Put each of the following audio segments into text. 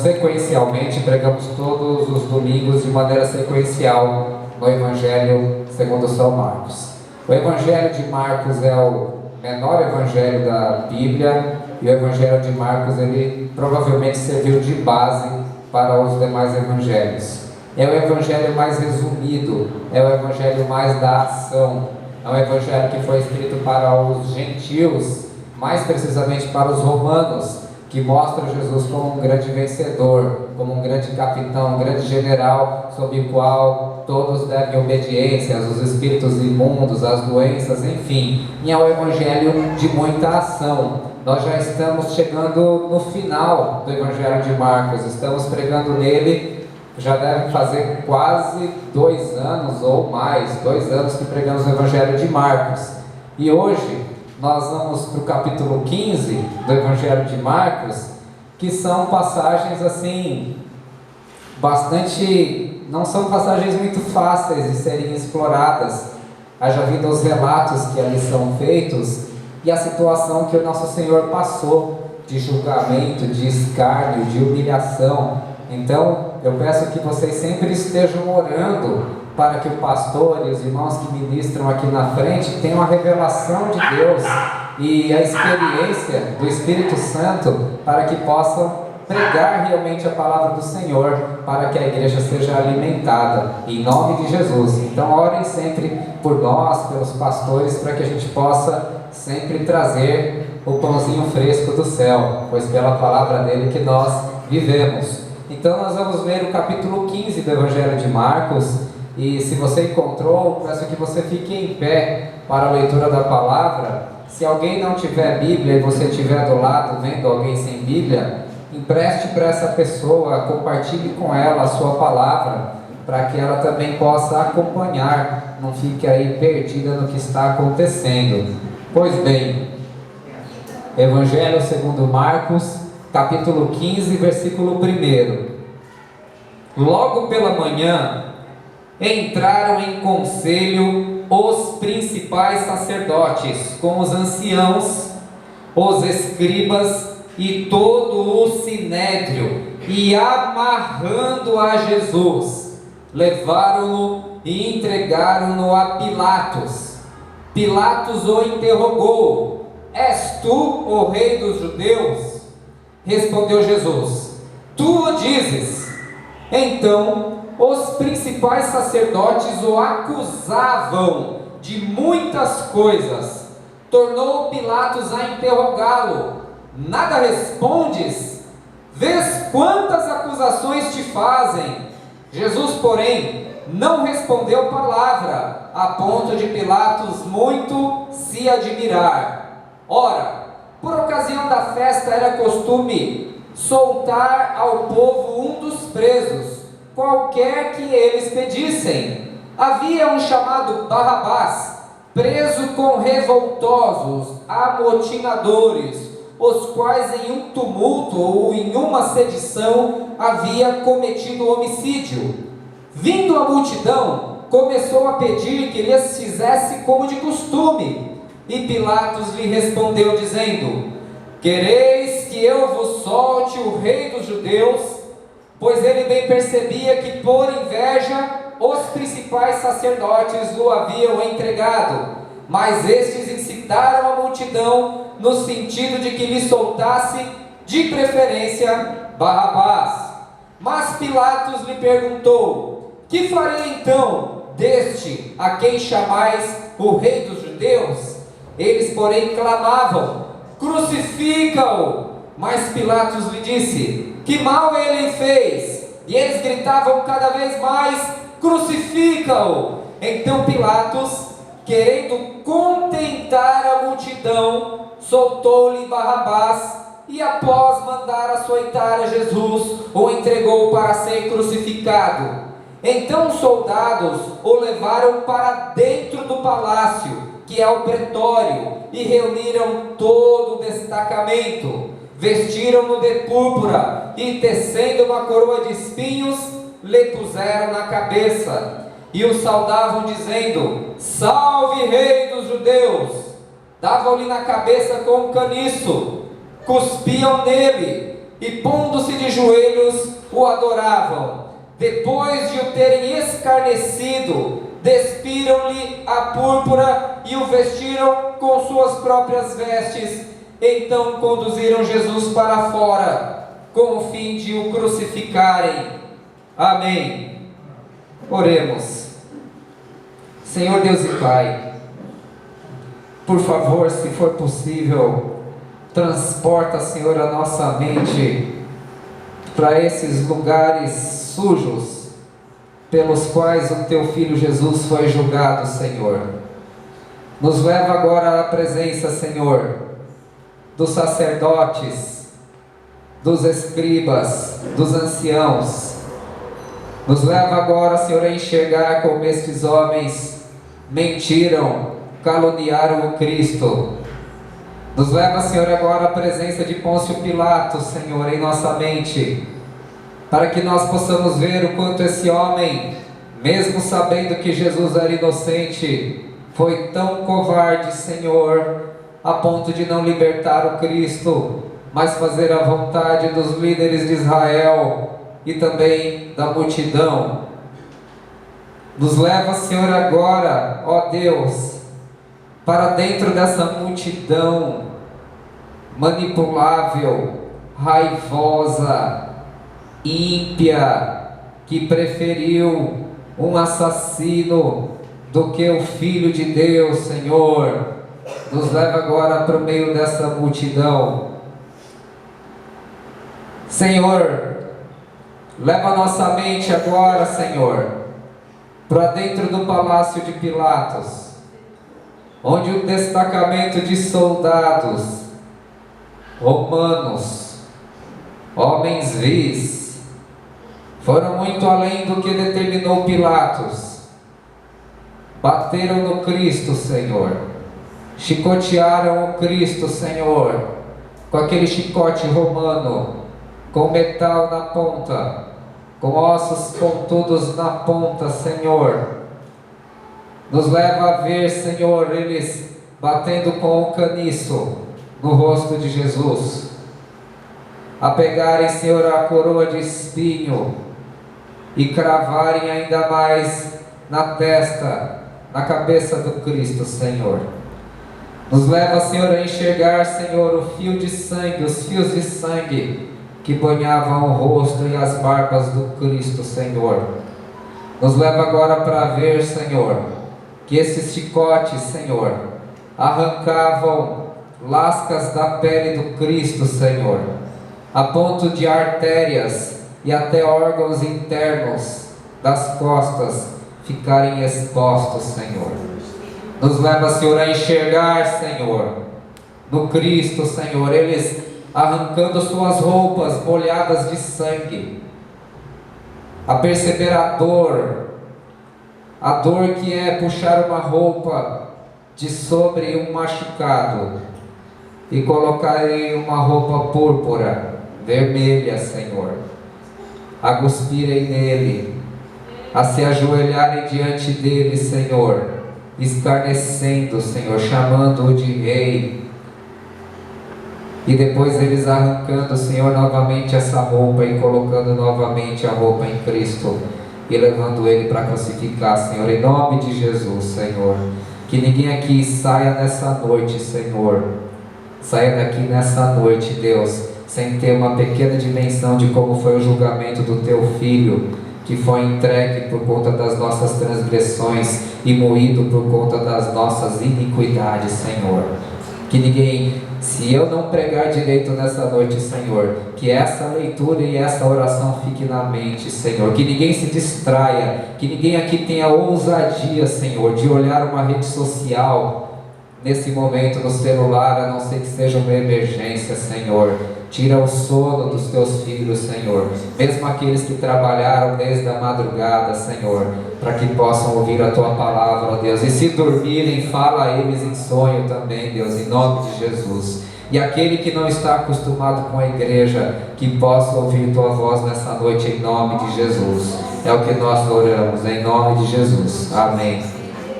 Sequencialmente, pregamos todos os domingos de maneira sequencial no Evangelho segundo São Marcos. O Evangelho de Marcos é o menor evangelho da Bíblia e o Evangelho de Marcos ele provavelmente serviu de base para os demais evangelhos. É o evangelho mais resumido, é o evangelho mais da ação, é um evangelho que foi escrito para os gentios, mais precisamente para os romanos, que mostra Jesus como um grande vencedor, como um grande capitão, um grande general, sob o qual todos devem obediência, os espíritos imundos, as doenças, enfim. E é um evangelho de muita ação. Nós já estamos chegando no final do Evangelho de Marcos, estamos pregando nele, já deve fazer quase 2 anos ou mais, 2 anos que pregamos o Evangelho de Marcos. E hoje nós vamos para o capítulo 15 do Evangelho de Marcos, que são passagens assim, não são passagens muito fáceis de serem exploradas, haja vindo os relatos que ali são feitos e a situação que o nosso Senhor passou de julgamento, de escárnio, de humilhação. Então eu peço que vocês sempre estejam orando para que o pastor e os irmãos que ministram aqui na frente tenham a revelação de Deus e a experiência do Espírito Santo para que possam pregar realmente a palavra do Senhor, para que a igreja seja alimentada, em nome de Jesus. Então orem sempre por nós, pelos pastores, para que a gente possa sempre trazer o pãozinho fresco do céu, pois pela palavra dele que nós vivemos. Então nós vamos ver o capítulo 15 do Evangelho de Marcos. E se você encontrou, peço que você fique em pé para a leitura da palavra. Se alguém não tiver Bíblia e você estiver do lado vendo alguém sem Bíblia, empreste para essa pessoa, compartilhe com ela a sua palavra, para que ela também possa acompanhar, não fique aí perdida no que está acontecendo. Pois bem, Evangelho segundo Marcos, capítulo 15, versículo 1. Logo pela manhã, entraram em conselho os principais sacerdotes, com os anciãos, os escribas e todo o sinédrio, e amarrando a Jesus, levaram-no e entregaram-no a Pilatos. Pilatos o interrogou: És tu o rei dos judeus? Respondeu Jesus: Tu o dizes. Então os principais sacerdotes o acusavam de muitas coisas. Tornou Pilatos a interrogá-lo: Nada respondes? Vês quantas acusações te fazem? Jesus, porém, não respondeu palavra, a ponto de Pilatos muito se admirar. Ora, por ocasião da festa era costume soltar ao povo um dos presos, qualquer que eles pedissem. Havia um chamado Barrabás, preso com revoltosos, amotinadores, os quais em um tumulto ou em uma sedição havia cometido homicídio. Vindo a multidão, começou a pedir que lhes fizesse como de costume, e Pilatos lhe respondeu dizendo: Quereis que eu vos solte o rei dos judeus? Pois ele bem percebia que por inveja os principais sacerdotes o haviam entregado, mas estes incitaram a multidão no sentido de que lhe soltasse de preferência Barrabás. Mas Pilatos lhe perguntou: Que farei então deste a quem chamais o rei dos judeus? Eles porém clamavam: Crucifica-o! Mas Pilatos lhe disse: Que mal ele fez? E eles gritavam cada vez mais: Crucifica-o! Então Pilatos, querendo contentar a multidão, soltou-lhe Barrabás e, após mandar açoitar a Jesus, o entregou para ser crucificado. Então os soldados o levaram para dentro do palácio, que é o pretório, e reuniram todo o destacamento. Vestiram-no de púrpura e, tecendo uma coroa de espinhos, lhe puseram na cabeça. E o saudavam dizendo: Salve, rei dos judeus! Davam-lhe na cabeça com um caniço, cuspiam nele e, pondo-se de joelhos, o adoravam. Depois de o terem escarnecido, despiram-lhe a púrpura e o vestiram com suas próprias vestes. Então conduziram Jesus para fora, com o fim de o crucificarem. Amém. Oremos. Senhor Deus e Pai, por favor, se for possível, transporta, Senhor, a nossa mente para esses lugares sujos pelos quais o Teu Filho Jesus foi julgado, Senhor. Nos leva agora à presença, Senhor, dos sacerdotes, dos escribas, dos anciãos. Nos leva agora, Senhor, a enxergar como estes homens mentiram, caluniaram o Cristo. Nos leva, Senhor, agora à presença de Pôncio Pilatos, Senhor, em nossa mente, para que nós possamos ver o quanto esse homem, mesmo sabendo que Jesus era inocente, foi tão covarde, Senhor, a ponto de não libertar o Cristo, mas fazer a vontade dos líderes de Israel e também da multidão. Nos leva, Senhor, agora, ó Deus, para dentro dessa multidão manipulável, raivosa, ímpia, que preferiu um assassino do que o Filho de Deus, Senhor. Nos leva agora para o meio dessa multidão. Senhor, leva a nossa mente agora, Senhor, para dentro do palácio de Pilatos, onde um destacamento de soldados romanos, homens vis, foram muito além do que determinou Pilatos. Bateram no Cristo, Senhor, chicotearam o Cristo, Senhor, com aquele chicote romano, com metal na ponta, com ossos pontudos na ponta, Senhor. Nos leva a ver, Senhor, eles batendo com o caniço no rosto de Jesus, a pegarem, Senhor, a coroa de espinho e cravarem ainda mais na testa, na cabeça do Cristo, Senhor. Nos leva, Senhor, a enxergar, Senhor, o fio de sangue, os fios de sangue que banhavam o rosto e as barbas do Cristo, Senhor. Nos leva agora para ver, Senhor, que esses chicotes, Senhor, arrancavam lascas da pele do Cristo, Senhor, a ponto de artérias e até órgãos internos das costas ficarem expostos, Senhor. Nos leva, Senhor, a enxergar, Senhor, no Cristo, Senhor, eles arrancando suas roupas molhadas de sangue, a perceber a dor que é puxar uma roupa de sobre um machucado e colocar em uma roupa púrpura, vermelha, Senhor, a cuspirem nele, a se ajoelharem diante dele, Senhor, escarnecendo, Senhor, chamando-o de rei, e depois eles arrancando, Senhor, novamente essa roupa e colocando novamente a roupa em Cristo e levando ele para crucificar, Senhor, em nome de Jesus, Senhor. Que ninguém aqui saia nessa noite, Senhor, saia daqui nessa noite, Deus, sem ter uma pequena dimensão de como foi o julgamento do Teu Filho, que foi entregue por conta das nossas transgressões e moído por conta das nossas iniquidades, Senhor. Que ninguém, se eu não pregar direito nessa noite, Senhor, que essa leitura e essa oração fique na mente, Senhor. Que ninguém se distraia, que ninguém aqui tenha ousadia, Senhor, de olhar uma rede social nesse momento no celular, a não ser que seja uma emergência, Senhor. Tira o sono dos Teus filhos, Senhor, mesmo aqueles que trabalharam desde a madrugada, Senhor, para que possam ouvir a Tua palavra, ó Deus, e se dormirem, fala a eles em sonho também, Deus, em nome de Jesus. E aquele que não está acostumado com a igreja, que possa ouvir Tua voz nessa noite, em nome de Jesus. É o que nós oramos, em nome de Jesus. Amém.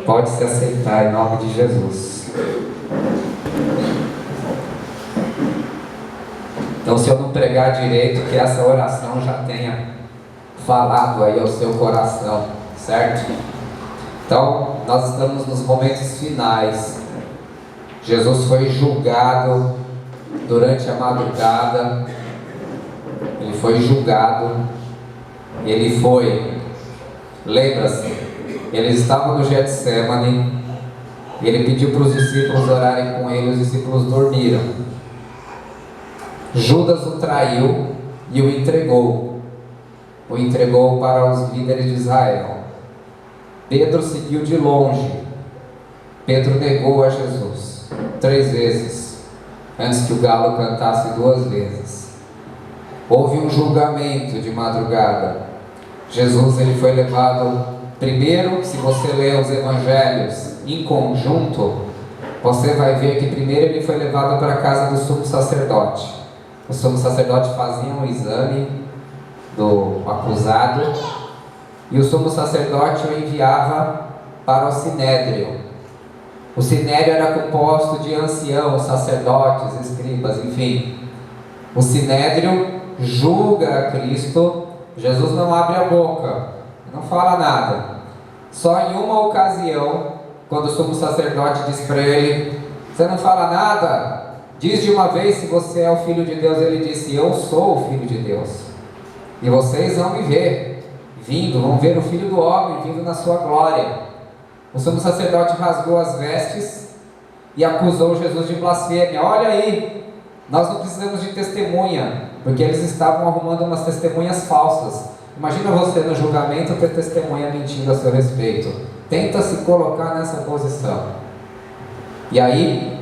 Pode se aceitar, em nome de Jesus. Então, se eu não pregar direito, que essa oração já tenha falado aí ao seu coração, certo? Então, nós estamos nos momentos finais. Jesus foi julgado durante a madrugada. Ele foi julgado. Ele foi, lembra-se, eles estavam no Getsemane. Ele pediu para os discípulos orarem com ele. Os discípulos dormiram. Judas o traiu e o entregou. O entregou para os líderes de Israel. Pedro seguiu de longe. Pedro negou a Jesus 3 vezes, antes que o galo cantasse 2 vezes. Houve um julgamento de madrugada. Jesus ele foi levado, primeiro, se você ler os evangelhos em conjunto, você vai ver que primeiro ele foi levado para a casa do sumo sacerdote. O sumo sacerdote fazia um exame do acusado e o sumo sacerdote o enviava para o sinédrio. O sinédrio era composto de anciãos, sacerdotes, escribas, enfim. O sinédrio julga a Cristo. Jesus não abre a boca, não fala nada. Só em uma ocasião, quando o sumo sacerdote diz para ele: você não fala nada? Diz de uma vez se você é o Filho de Deus. Ele disse: eu sou o Filho de Deus, e vocês vão me ver vindo, vão ver o Filho do Homem vindo na sua glória. O sumo sacerdote rasgou as vestes e acusou Jesus de blasfêmia. Olha aí, nós não precisamos de testemunha, porque eles estavam arrumando umas testemunhas falsas. Imagina você no julgamento ter testemunha mentindo a seu respeito. Tenta se colocar nessa posição. E aí,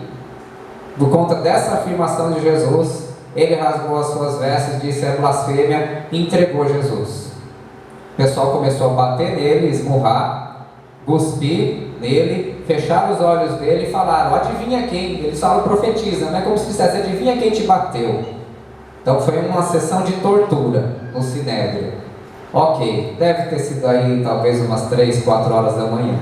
por conta dessa afirmação de Jesus, ele rasgou as suas vestes, disse: é blasfêmia, e entregou Jesus. O pessoal começou a bater nele, esmurrar, cuspir nele, fechar os olhos dele e falaram: adivinha quem? Eles falam: profetiza, não é como se dissesse: adivinha quem te bateu. Então foi uma sessão de tortura no sinédrio. Ok, deve ter sido aí talvez umas 3, 4 horas da manhã.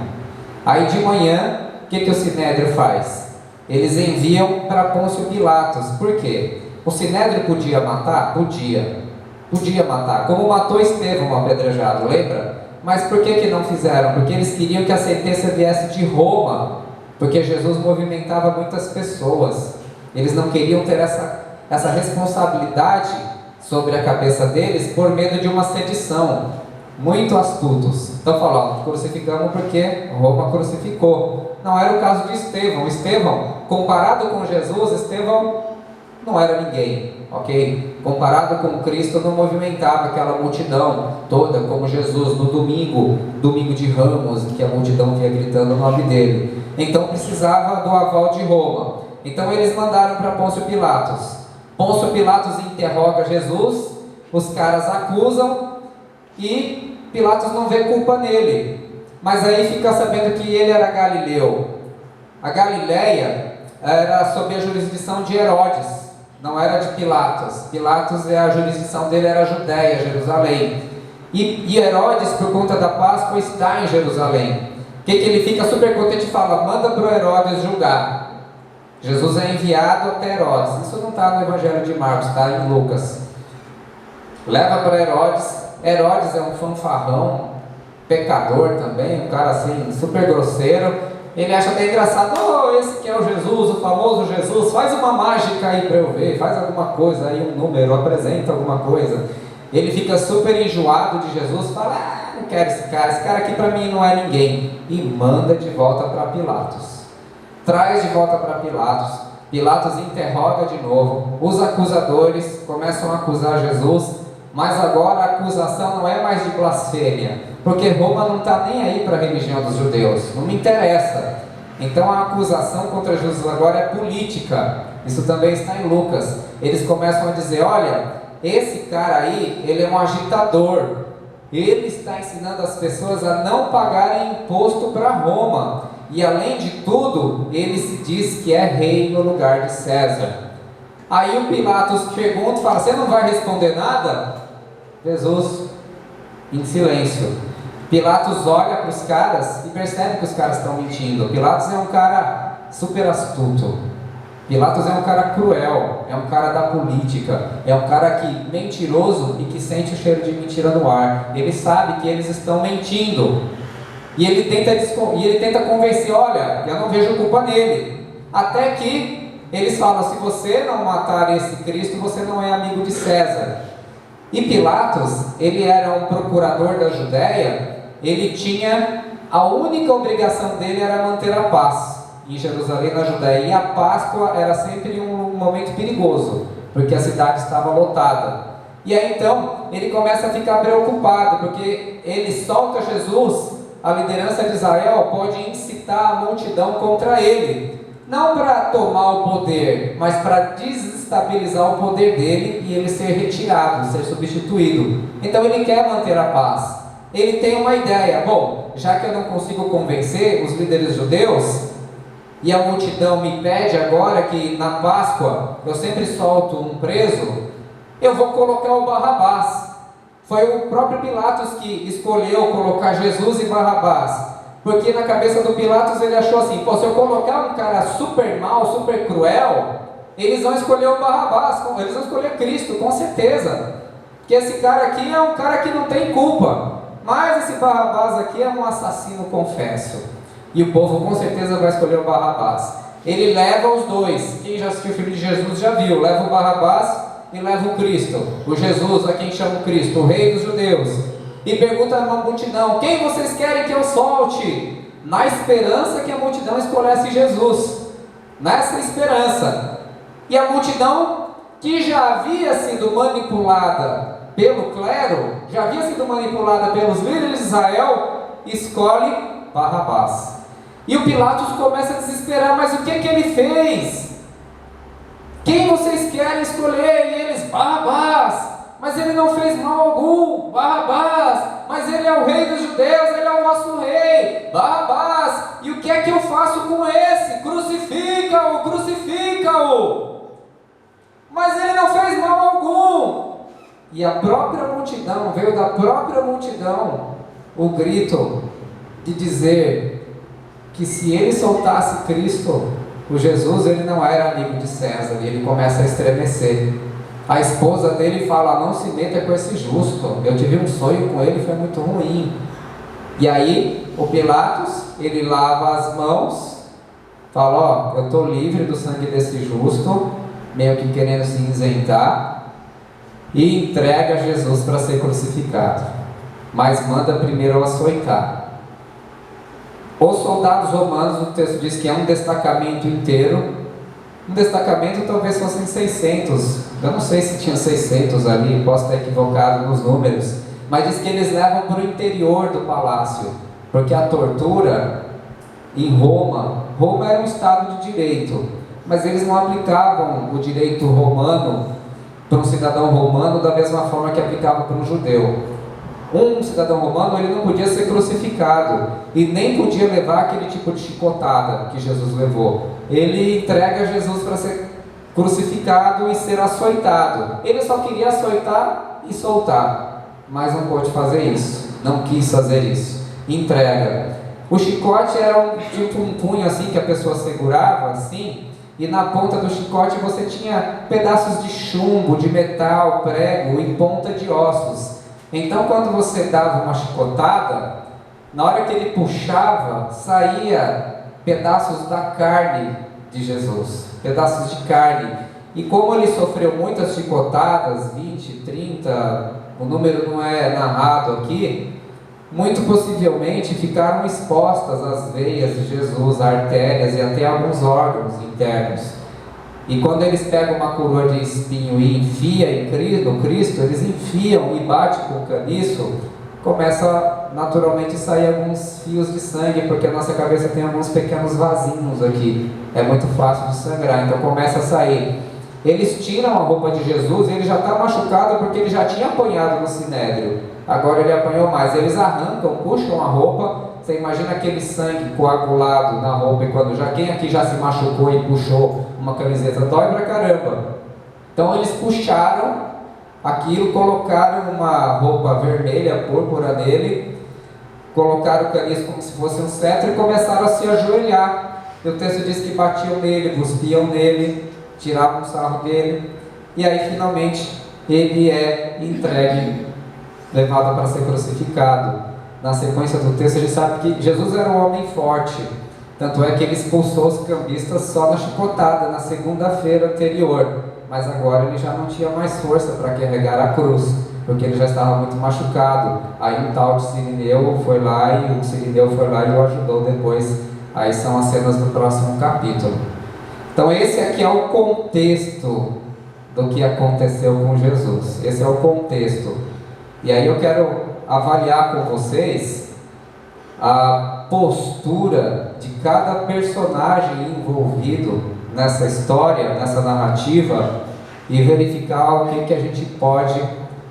Aí de manhã, o que o sinédrio faz? Eles enviam para Pôncio Pilatos. Por quê? O sinédrio podia matar? Podia matar, como matou Estevão apedrejado, lembra? Mas por que não fizeram? Porque eles queriam que a sentença viesse de Roma, porque Jesus movimentava muitas pessoas. Eles não queriam ter essa responsabilidade sobre a cabeça deles por medo de uma sedição. Muito astutos. Então falam: crucificamos porque Roma crucificou. Não era o caso de Estevão. Estevão, comparado com Jesus, Estevão não era ninguém, ok? Comparado com Cristo, não movimentava aquela multidão toda como Jesus no domingo de Ramos, em que a multidão vinha gritando o nome dele. Então precisava do aval de Roma. Então eles mandaram para Pôncio Pilatos. Pôncio Pilatos interroga Jesus, os caras acusam e Pilatos não vê culpa nele. Mas aí fica sabendo que ele era galileu. A Galileia era sob a jurisdição de Herodes, não era de Pilatos. Pilatos, a jurisdição dele era a Judéia, Jerusalém. E Herodes, por conta da Páscoa, está em Jerusalém. O que ele fica super contente e fala: manda para o Herodes julgar. Jesus é enviado até Herodes. Isso não está no Evangelho de Marcos, está em Lucas. Leva para Herodes. Herodes é um fanfarrão, pecador também, um cara assim, super grosseiro. Ele acha até engraçado: oh, esse que é o Jesus, o famoso Jesus, faz uma mágica aí para eu ver, faz alguma coisa aí, um número, apresenta alguma coisa. Ele fica super enjoado de Jesus, fala: não quero esse cara aqui para mim não é ninguém. E manda de volta para Pilatos. Traz de volta para Pilatos. Pilatos interroga de novo. Os acusadores começam a acusar Jesus, mas agora a acusação não é mais de blasfêmia, porque Roma não está nem aí para a religião dos judeus, não me interessa. Então a acusação contra Jesus agora é política. Isso também está em Lucas. Eles começam a dizer: olha, esse cara aí, ele é um agitador, ele está ensinando as pessoas a não pagarem imposto para Roma. E além de tudo, ele se diz que é rei no lugar de César. Aí o Pilatos pergunta e fala: você não vai responder nada? Jesus, em silêncio. Pilatos olha para os caras e percebe que os caras estão mentindo. Pilatos é um cara super astuto. Pilatos é um cara cruel, é um cara da política, é um cara que mentiroso e que sente o cheiro de mentira no ar. Ele sabe que eles estão mentindo e ele tenta convencer: olha, eu não vejo culpa nele. Até que eles falam: se você não matar esse Cristo, você não é amigo de César. E Pilatos, ele era um procurador da Judéia, ele tinha, a única obrigação dele era manter a paz em Jerusalém, na Judéia, e a Páscoa era sempre um momento perigoso, porque a cidade estava lotada. E aí então, ele começa a ficar preocupado, porque ele solta Jesus, a liderança de Israel pode incitar a multidão contra ele, não para tomar o poder, mas para desestabilizar o poder dele e ele ser retirado, ser substituído. Então ele quer manter a paz. Ele tem uma ideia: bom, já que eu não consigo convencer os líderes judeus, e a multidão me pede agora que na Páscoa eu sempre solto um preso, eu vou colocar o Barrabás. Foi o próprio Pilatos que escolheu colocar Jesus e Barrabás, porque na cabeça do Pilatos ele achou assim: pô, se eu colocar um cara super mau, super cruel, eles vão escolher o Barrabás, eles vão escolher Cristo, com certeza, porque esse cara aqui é um cara que não tem culpa, mas esse Barrabás aqui é um assassino confesso. E o povo com certeza vai escolher o Barrabás. Ele leva os dois. Quem já assistiu o filme de Jesus já viu. Leva o Barrabás e leva o Cristo. O Jesus, a quem chama o Cristo, o rei dos judeus. E pergunta a uma multidão: quem vocês querem que eu solte? Na esperança que a multidão escolhesse Jesus. Nessa esperança. E a multidão, que já havia sido manipulada pelo clero, já havia sido manipulada pelos líderes de Israel, escolhe Barrabás. E o Pilatos começa a desesperar: mas o que ele fez? Quem vocês querem escolher? E eles: Barrabás. Mas ele não fez mal algum. Barrabás. Mas ele é o rei dos judeus, ele é o nosso rei. Barrabás. E o que é que eu faço com esse? Crucifica-o, crucifica-o. Mas ele não fez mal algum. E a própria multidão, veio da própria multidão o grito de dizer que se ele soltasse Cristo, o Jesus, ele não era amigo de César, e ele começa a estremecer. A esposa dele fala: não se meta com esse justo, eu tive um sonho com ele, foi muito ruim. E aí o Pilatos, ele lava as mãos, fala: ó, eu estou livre do sangue desse justo, meio que querendo se isentar, e entrega Jesus para ser crucificado, mas manda primeiro açoitar. Os soldados romanos, o texto diz que é um destacamento inteiro. Um destacamento talvez fossem 600. Eu não sei se tinha 600 ali, posso estar equivocado nos números. Mas diz que eles levam para o interior do palácio, porque a tortura em Roma era um estado de direito, mas eles não aplicavam o direito romano para um cidadão romano da mesma forma que aplicava para um judeu. Um cidadão romano, ele não podia ser crucificado e nem podia levar aquele tipo de chicotada que Jesus levou. Ele entrega Jesus para ser crucificado e ser açoitado. Ele só queria açoitar e soltar, mas não pôde fazer isso, não quis fazer isso. Entrega. O chicote era tipo um punho assim que a pessoa segurava assim, e na ponta do chicote você tinha pedaços de chumbo, de metal, prego e ponta de ossos. Então quando você dava uma chicotada, na hora que ele puxava, saía pedaços da carne de Jesus, pedaços de carne. E como ele sofreu muitas chicotadas, 20, 30, o número não é narrado aqui, muito possivelmente ficaram expostas as veias de Jesus, artérias e até alguns órgãos internos. E quando eles pegam uma coroa de espinho e enfiam no Cristo, eles enfiam e batem com o caniço, começa naturalmente a sair alguns fios de sangue, porque a nossa cabeça tem alguns pequenos vasinhos aqui, é muito fácil de sangrar, então começa a sair. Eles tiram a roupa de Jesus e ele já está machucado porque ele já tinha apanhado no sinédrio, agora ele apanhou mais. Eles arrancam, puxam a roupa. Você imagina aquele sangue coagulado na roupa, e quando quem aqui já se machucou e puxou uma camiseta, dói pra caramba. Então eles puxaram aquilo, colocaram uma roupa vermelha, púrpura nele, colocaram o caniço como se fosse um cetro e começaram a se ajoelhar. E o texto diz que batiam nele, cuspiam nele, tiravam o sarro dele, e aí finalmente ele é entregue, levado para ser crucificado. Na sequência do texto a gente sabe que Jesus era um homem forte, tanto é que ele expulsou os cambistas só na chicotada, na segunda-feira anterior, mas agora ele já não tinha mais força para carregar a cruz, porque ele já estava muito machucado. Aí um tal de Cirineu foi lá e o ajudou depois. Aí são as cenas do próximo capítulo. Então esse aqui é o contexto do que aconteceu com Jesus. Esse é o contexto. E aí eu quero avaliar com vocês a postura de cada personagem envolvido nessa história, nessa narrativa, e verificar o que a gente pode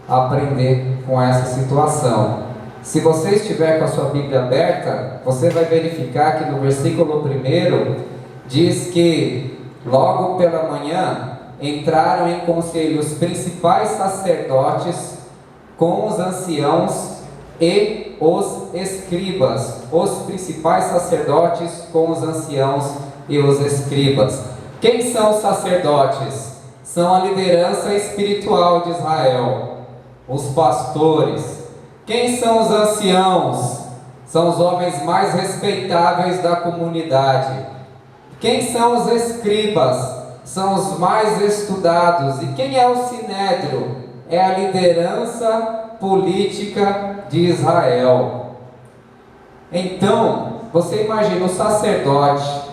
aprender com essa situação. Se você estiver com a sua Bíblia aberta, você vai verificar que no versículo 1 diz que logo pela manhã entraram em conselho os principais sacerdotes com os anciãos e os escribas. Os principais sacerdotes com os anciãos e os escribas. Quem são os sacerdotes? São a liderança espiritual de Israel, os pastores. Quem são os anciãos? São os homens mais respeitáveis da comunidade. Quem são os escribas? São os mais estudados. E quem é o sinédrio? É a liderança política de Israel. Então, você imagina, o sacerdote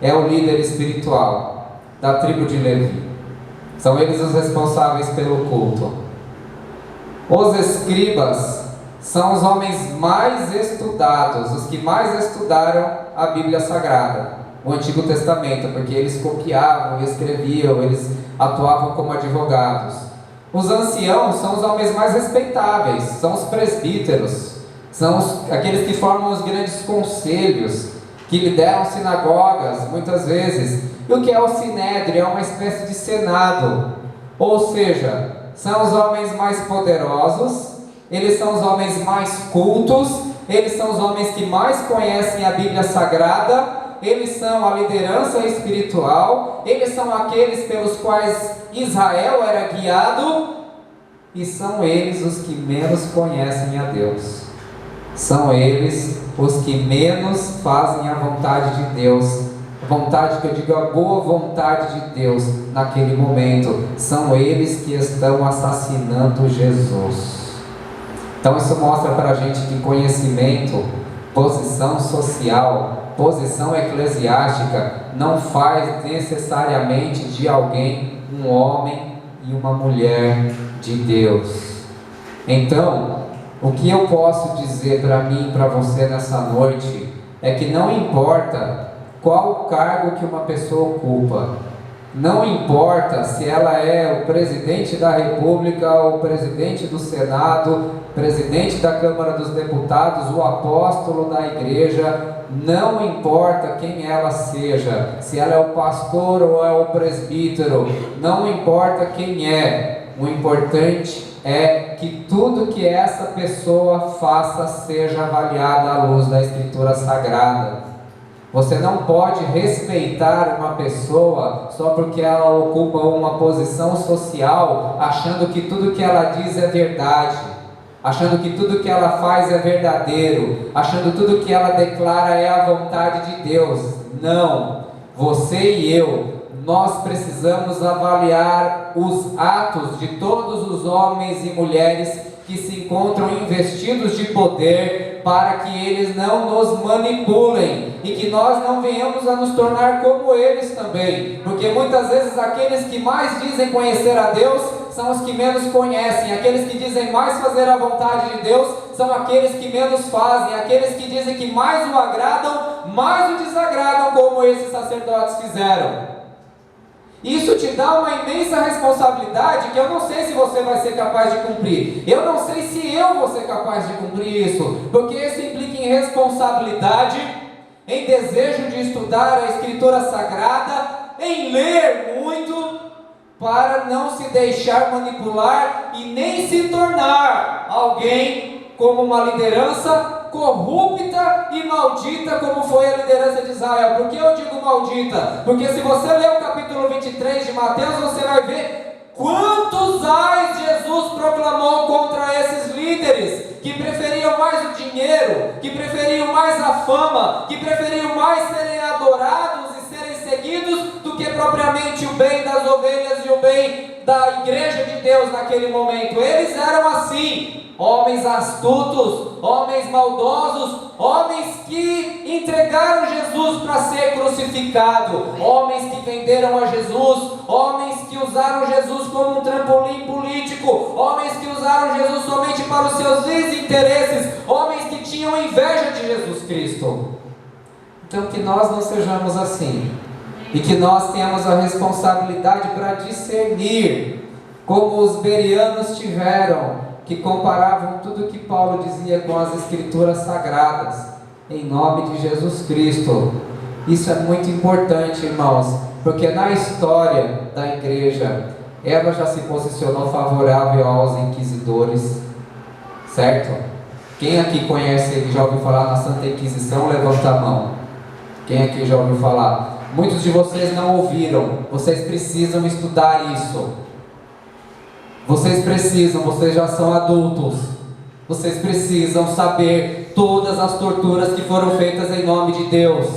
é o líder espiritual da tribo de Levi. São eles os responsáveis pelo culto. Os escribas são os homens mais estudados, os que mais estudaram a Bíblia Sagrada, o Antigo Testamento, porque eles copiavam, escreviam, eles atuavam como advogados. Os anciãos são os homens mais respeitáveis, são os presbíteros, são aqueles que formam os grandes conselhos, que lideram sinagogas, muitas vezes. E o que é o sinédrio? É uma espécie de senado, ou seja, são os homens mais poderosos, eles são os homens mais cultos, eles são os homens que mais conhecem a Bíblia Sagrada, eles são a liderança espiritual, eles são aqueles pelos quais Israel era guiado, e são eles os que menos conhecem a Deus. São eles os que menos fazem a vontade de Deus. A vontade que eu digo, a boa vontade de Deus naquele momento. São eles que estão assassinando Jesus. Então isso mostra para a gente que conhecimento, posição social, posição eclesiástica não faz necessariamente de alguém um homem e uma mulher de Deus. Então, o que eu posso dizer para mim e para você nessa noite é que não importa qual o cargo que uma pessoa ocupa, não importa se ela é o presidente da República, o presidente do Senado, presidente da Câmara dos Deputados, o apóstolo da igreja, não importa quem ela seja, se ela é o pastor ou é o presbítero, não importa quem é, o importante é que tudo que essa pessoa faça seja avaliado à luz da Escritura Sagrada. Você não pode respeitar uma pessoa só porque ela ocupa uma posição social, achando que tudo que ela diz é verdade, achando que tudo que ela faz é verdadeiro, achando que tudo que ela declara é a vontade de Deus. Não, você e eu, nós precisamos avaliar os atos de todos os homens e mulheres que se encontram investidos de poder, para que eles não nos manipulem e que nós não venhamos a nos tornar como eles também, porque muitas vezes aqueles que mais dizem conhecer a Deus são os que menos conhecem, aqueles que dizem mais fazer a vontade de Deus são aqueles que menos fazem, aqueles que dizem que mais o agradam, mais o desagradam, como esses sacerdotes fizeram. Isso te dá uma imensa responsabilidade que eu não sei se você vai ser capaz de cumprir. Eu não sei se eu vou ser capaz de cumprir isso, porque isso implica em responsabilidade, em desejo de estudar a Escritura Sagrada, em ler muito, para não se deixar manipular e nem se tornar alguém como uma liderança corrupta e maldita como foi a liderança de Israel. Por que eu digo maldita? Porque se você ler o capítulo 23 de Mateus, você vai ver quantos ais Jesus proclamou contra esses líderes que preferiam mais o dinheiro, que preferiam mais a fama, que preferiam mais serem adorados e serem seguidos do que propriamente o bem das ovelhas e o bem da igreja de Deus naquele momento. Eles eram assim, homens astutos, homens maldosos, homens que entregaram Jesus para ser crucificado, homens que venderam a Jesus, homens que usaram Jesus como um trampolim político, homens que usaram Jesus somente para os seus interesses, homens que tinham inveja de Jesus Cristo. Então que nós não sejamos assim, e que nós tenhamos a responsabilidade para discernir, como os bereanos tiveram, que comparavam tudo que Paulo dizia com as escrituras sagradas, em nome de Jesus Cristo. Isso é muito importante, irmãos, porque na história da igreja, ela já se posicionou favorável aos inquisidores, certo? Quem aqui conhece e já ouviu falar na Santa Inquisição, levanta a mão. Quem aqui já ouviu falar? Muitos de vocês não ouviram, vocês precisam estudar isso. Vocês precisam, vocês já são adultos. Vocês precisam saber todas as torturas que foram feitas em nome de Deus.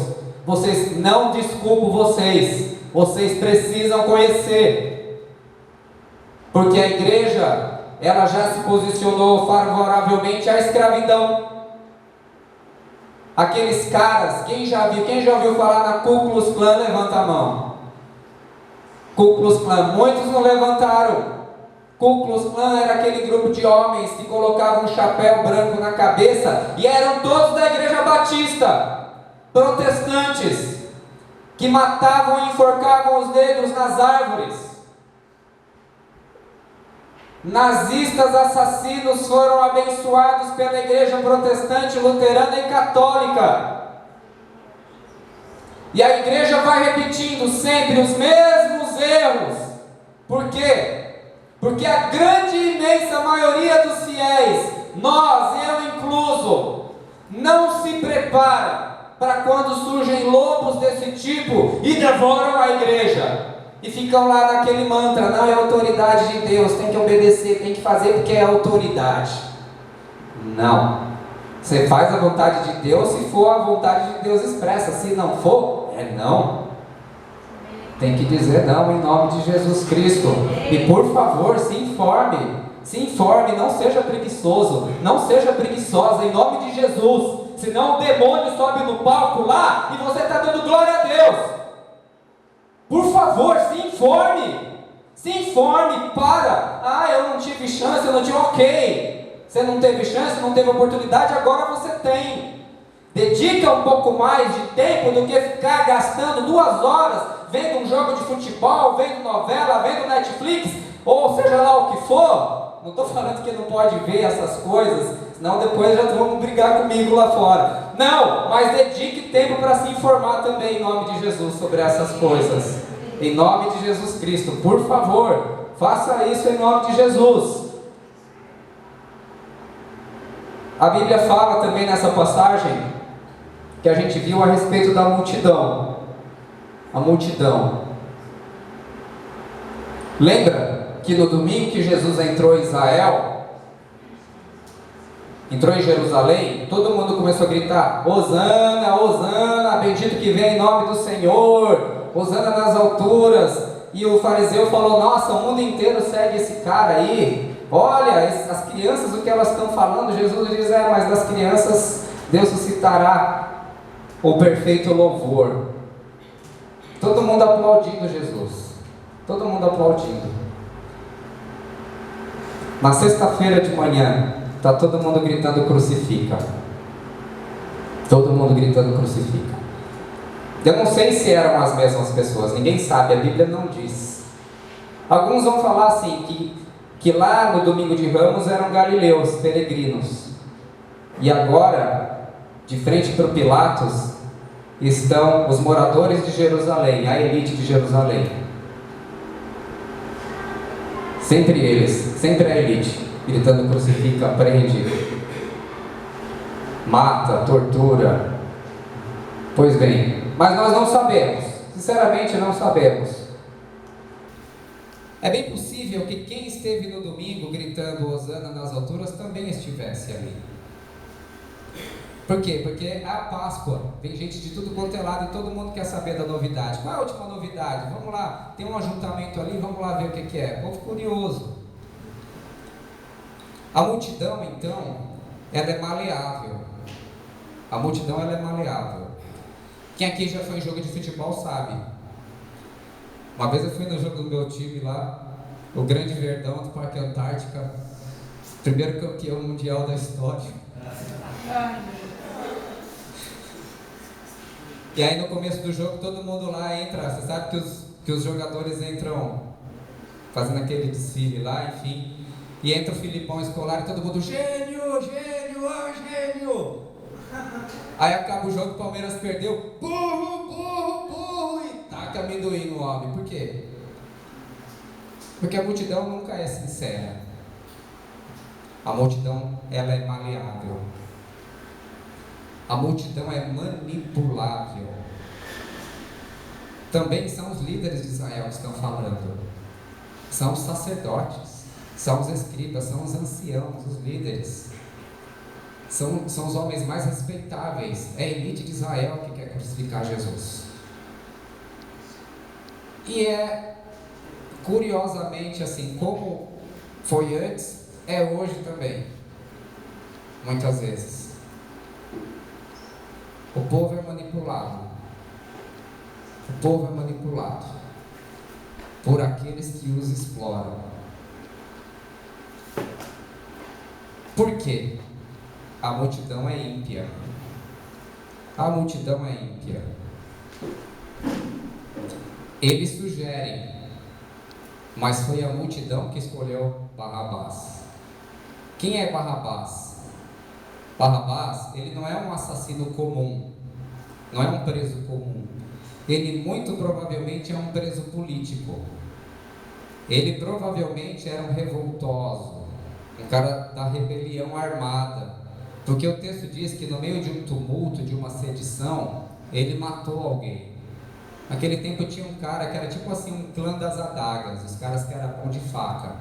Vocês, não desculpo vocês precisam conhecer. Porque a igreja, ela já se posicionou favoravelmente à escravidão. Aqueles caras, quem já ouviu falar na Ku Klux Klan, levanta a mão. Ku Klux Klan, muitos não levantaram. Ku Klux Klan era aquele grupo de homens que colocavam um chapéu branco na cabeça e eram todos da igreja batista, protestantes, que matavam e enforcavam os negros nas árvores. Nazistas assassinos foram abençoados pela igreja protestante, luterana e católica. E a igreja vai repetindo sempre os mesmos erros. Por quê? Porque a grande e imensa maioria dos fiéis, nós, eu incluso, não se prepara para quando surgem lobos desse tipo e devoram a igreja. E ficam lá naquele mantra, não, é autoridade de Deus, tem que obedecer, tem que fazer porque é autoridade. Não. Você faz a vontade de Deus se for a vontade de Deus expressa. Se não for, é não. Tem que dizer não em nome de Jesus Cristo. E por favor, se informe, não seja preguiçoso, não seja preguiçosa em nome de Jesus. Senão o demônio sobe no palco lá e você está dando glória a Deus. Por favor, se informe, para. Eu não tive chance, eu não tive, ok. Você não teve chance, não teve oportunidade, agora você tem. Dedica um pouco mais de tempo do que ficar gastando 2 horas vendo um jogo de futebol, vendo novela, vendo Netflix, ou seja lá o que for. Não estou falando que não pode ver essas coisas, senão depois já vão brigar comigo lá fora. Não, mas dedique tempo para se informar também em nome de Jesus sobre essas coisas. Em nome de Jesus Cristo, por favor, faça isso em nome de Jesus. A Bíblia fala também nessa passagem que a gente viu a respeito da multidão. A multidão. Lembra que no domingo que Jesus entrou em Israel, entrou em Jerusalém, todo mundo começou a gritar: Hosana, Hosana, bendito que vem em nome do Senhor, Hosana nas alturas. E o fariseu falou: nossa, o mundo inteiro segue esse cara aí. Olha, as crianças, o que elas estão falando. Jesus diz: mas das crianças Deus suscitará o perfeito louvor. Todo mundo aplaudindo Jesus, todo mundo aplaudindo. Na sexta-feira de manhã, está todo mundo gritando crucifica. Todo mundo gritando crucifica. Eu não sei se eram as mesmas pessoas, ninguém sabe, a Bíblia não diz. Alguns vão falar assim, que lá no domingo de Ramos eram galileus, peregrinos. E agora, de frente para o Pilatos, estão os moradores de Jerusalém, a elite de Jerusalém. Sempre eles, sempre a elite, gritando crucifica, prende. mata, tortura. Pois bem, mas nós não sabemos, sinceramente não sabemos. É bem possível que quem esteve no domingo gritando Hosana nas alturas também estivesse ali. Por quê? Porque é a Páscoa, vem gente de tudo quanto é lado e todo mundo quer saber da novidade. Qual é a última novidade? Vamos lá, tem um ajuntamento ali, vamos lá ver o que é. Povo curioso. A multidão, então, ela é maleável. A multidão, ela é maleável. Quem aqui já foi em jogo de futebol sabe. Uma vez eu fui no jogo do meu time lá, o Grande Verdão do Parque Antártica, primeiro campeão mundial da história. E aí no começo do jogo todo mundo lá entra, você sabe que os jogadores entram fazendo aquele desfile lá, enfim, e entra o Filipão Escolar e todo mundo, gênio, gênio, oh, gênio! Aí acaba o jogo, o Palmeiras perdeu, burro, burro, burro, e taca amendoim no homem. Por quê? Porque a multidão nunca é sincera. A multidão, ela é maleável. A multidão é manipulável. Também são os líderes de Israel que estão falando. São os sacerdotes, são os escribas, são os anciãos, os líderes. São os homens mais respeitáveis. É a elite de Israel que quer crucificar Jesus. E é, curiosamente, assim, como foi antes, é hoje também. Muitas vezes. O povo é manipulado. O povo é manipulado por aqueles que os exploram. Por quê? A multidão é ímpia. A multidão é ímpia. Eles sugerem, mas foi a multidão que escolheu Barrabás. Quem é Barrabás? Barrabás, ele não é um assassino comum, não é um preso comum. Ele muito provavelmente é um preso político. Ele provavelmente era um revoltoso, um cara da rebelião armada. Porque o texto diz que no meio de um tumulto, de uma sedição, ele matou alguém. Naquele tempo tinha um cara que era tipo assim um clã das adagas, os caras que eram mão de faca.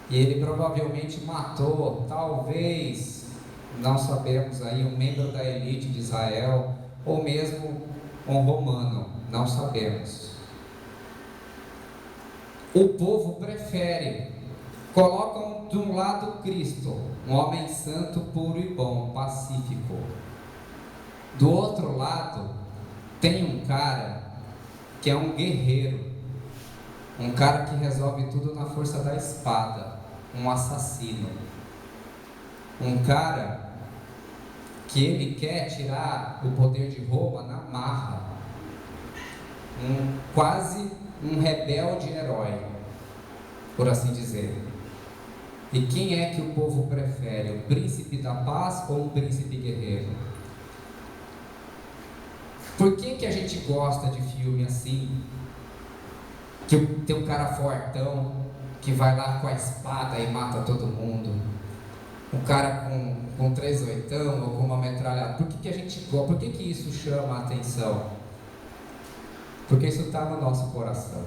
E ele provavelmente matou, talvez, não sabemos aí, um membro da elite de Israel, ou mesmo um romano, não sabemos. O povo prefere, colocam de um lado Cristo, um homem santo, puro e bom, pacífico. Do outro lado, tem um cara que é um guerreiro, um cara que resolve tudo na força da espada, um assassino, um cara que ele quer tirar o poder de Roma na marra, quase um rebelde herói, por assim dizer. E quem é que o povo prefere? O príncipe da paz ou um príncipe guerreiro? Por que a gente gosta de filme assim? Que tem um cara fortão que vai lá com a espada e mata todo mundo. Um cara com 3/8 ou com uma metralhadora. Por que a gente gosta? Por que isso chama a atenção? Porque isso está no nosso coração.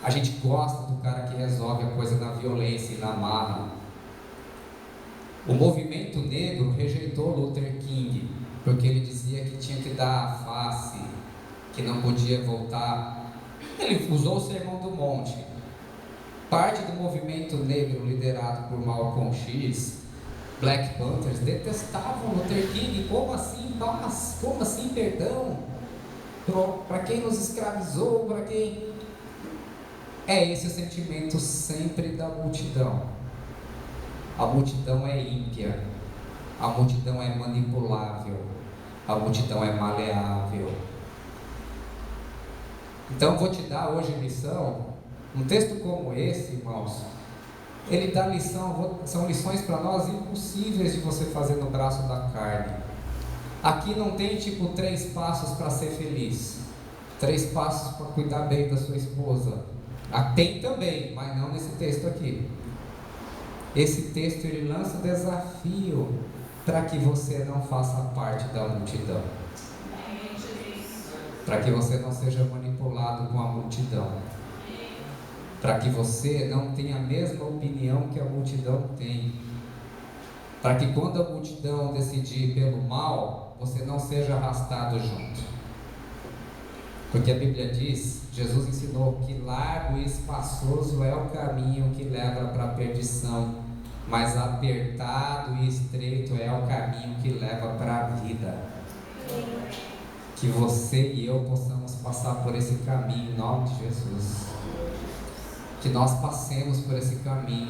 A gente gosta do cara que resolve a coisa na violência e na marra. O movimento negro rejeitou Luther King, porque ele dizia que tinha que dar a face, que não podia voltar. Ele usou o Sermão do Monte. Parte do movimento negro liderado por Malcolm X, Black Panthers, detestavam Luther King. Como assim paz? Como assim perdão? Para quem nos escravizou, para quem... É esse o sentimento sempre da multidão. A multidão é ímpia, a multidão é manipulável, a multidão é maleável. Então vou te dar hoje lição. Um texto como esse, irmãos, ele dá lição, são lições para nós impossíveis de você fazer no braço da carne. Aqui não tem tipo 3 passos para ser feliz, 3 passos para cuidar bem da sua esposa. Tem também, mas não nesse texto aqui. Esse texto ele lança o desafio para que você não faça parte da multidão, para que você não seja manipulado com a multidão, para que você não tenha a mesma opinião que a multidão tem, para que quando a multidão decidir pelo mal, você não seja arrastado junto. Porque a Bíblia diz, Jesus ensinou que largo e espaçoso é o caminho que leva para a perdição, mas apertado e estreito é o caminho que leva para a vida. Que você e eu possamos passar por esse caminho em nome de Jesus. Que nós passemos por esse caminho.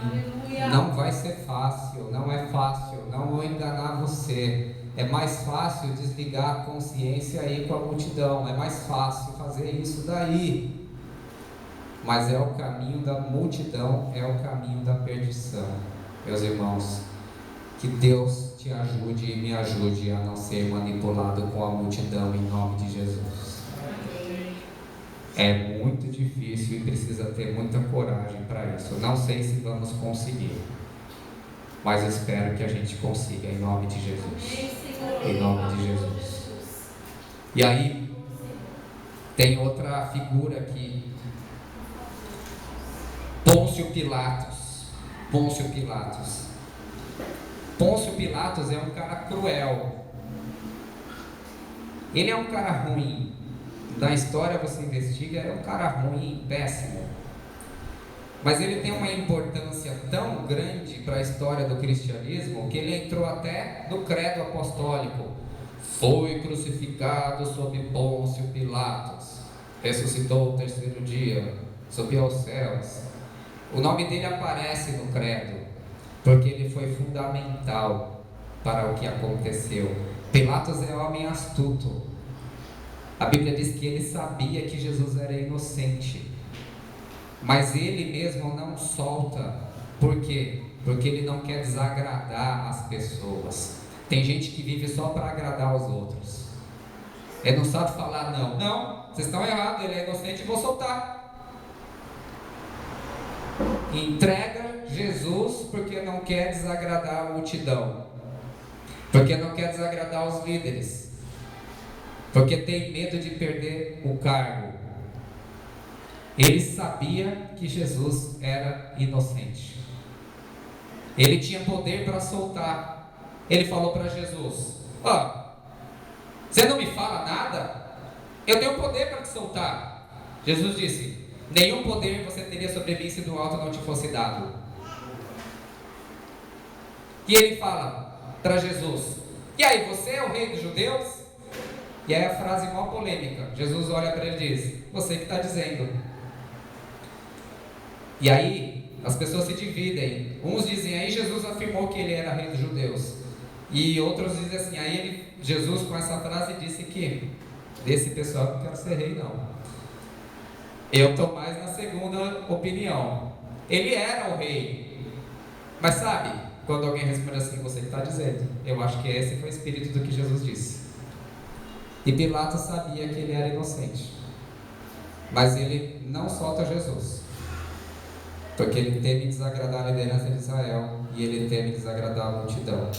Não vai ser fácil, não é fácil, não vou enganar você. É mais fácil desligar a consciência aí com a multidão, é mais fácil fazer isso daí. Mas é o caminho da multidão, é o caminho da perdição. Meus irmãos, que Deus te ajude e me ajude a não ser manipulado com a multidão em nome de Jesus. É muito difícil e precisa ter muita coragem para isso. Não sei se vamos conseguir, mas espero que a gente consiga em nome de Jesus. Em nome de Jesus. E aí, tem outra figura aqui. Pôncio Pilatos. Pôncio Pilatos. Pôncio Pilatos é um cara cruel. Ele é um cara ruim. Na história você investiga, é um cara ruim, péssimo. Mas ele tem uma importância tão grande para a história do cristianismo que ele entrou até no credo apostólico. Foi crucificado sob Pôncio Pilatos, ressuscitou ao terceiro dia, subiu aos céus. O nome dele aparece no credo, porque ele foi fundamental para o que aconteceu. Pilatos é homem astuto. A Bíblia diz que ele sabia que Jesus era inocente, mas ele mesmo não solta. Por quê? Porque ele não quer desagradar as pessoas. Tem gente que vive só para agradar os outros. Ele não sabe falar não. Não, vocês estão errados, ele é inocente, vou soltar. Entrega Jesus porque não quer desagradar a multidão, porque não quer desagradar os líderes, porque tem medo de perder o cargo. Ele sabia que Jesus era inocente. Ele tinha poder para soltar. Ele falou para Jesus: você não me fala nada? Eu tenho poder para te soltar. Jesus disse: nenhum poder você teria sobre mim se do alto não te fosse dado. E ele fala para Jesus: e aí, você é o rei dos judeus? E aí a frase mó polêmica. Jesus olha para ele e diz: você que está dizendo. E aí as pessoas se dividem. Uns dizem: aí Jesus afirmou que ele era rei dos judeus. E outros dizem assim: aí Jesus com essa frase disse que desse pessoal eu não quero ser rei não. Eu estou mais na segunda opinião. Ele era o rei. Mas sabe, quando alguém responde assim: você que está dizendo. Eu acho que esse foi o espírito do que Jesus disse. E Pilatos sabia que ele era inocente, mas ele não solta Jesus, porque ele teme desagradar a liderança de Israel, e ele teme desagradar a multidão.